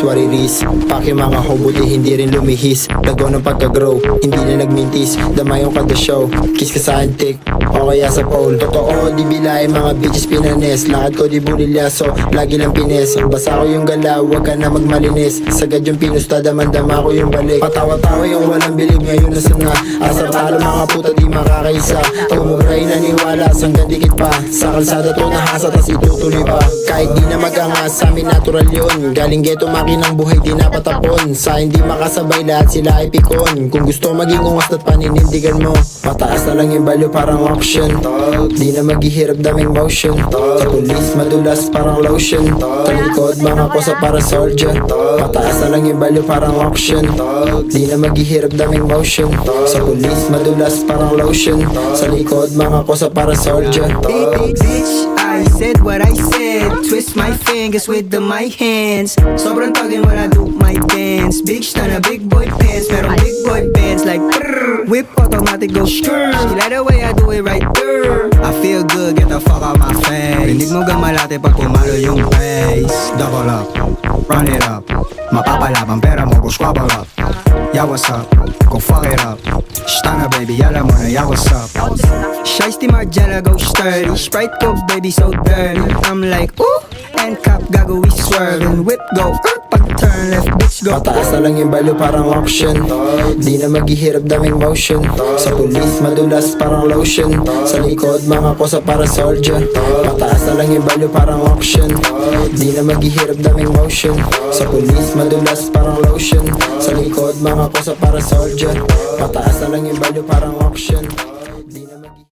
is what it is. Paki mga hobuti hindi rin lumihis. Lago ng pagka-grow, hindi na nagmintis. Damay yung kada show, kiss ka sa antik o kaya sa pole. Totoo, di bilay mga bitches pinanes. Lakad ko di bulilyaso, lagi lang pines. Basa ko yung galaw, wag ka na magmalinis. Sagad yung pinusta, damandama ko yung balik. Patawa-tawa yung walang bilib, ngayon nasa na. Asar talo mga puta di makakaisa. Tumuray naniwala, sanggang dikit pa. Sa kalsada to nahasa, tas itutuloy pa. Kahit di na magangas, sa amin natural yun. Galing geto makinang buhay di napatapon. Sa hindi makasabay lahat sila ay pikon. Kung gusto maging ungas at paninindigan mo, pataas na lang yung value parang auction. Di na maghihirap daming motion. Sa police madulas parang lotion. Talikod mga kosa para soldier. Pataas na lang yung value parang auction. Di na maghihirap daming motion. Sa police madulas parang lotion. Sa likod mga kosa para soldier. Bitch, I said what I said. Twist my fingers with my hands. Sobrang tagin when I do my dance. Big na big boy pants. Pero big boy bands like brrr. Whip automatic go skrrr. She like the way I do it right there. I feel good, get the fuck out my face. Rindig mo gamalate pag pumalo yung bass. Double up, run it up. Mapapalabang pera mo, go squabble up. Yeah, what's up? Go fuck it up. Stana baby, alam mo na, yeah, what's up? Shiesty Margiela, go sturdy. Sprite go baby, so dirty. I'm like, ooh. And cop gago, we swerving. Whip go, pag turn left, bitch go. Pataas na lang yung value parang auction. Di na maghihirap daming motion. Sa police madulas parang lotion. Sa likod mga kosa para soldier. Pataas na lang yung value parang auction. Di na maghihirap daming motion. Sa police madulas parang lotion. Sa likod mga kosa para soldier. Pataas na lang yung value parang auction.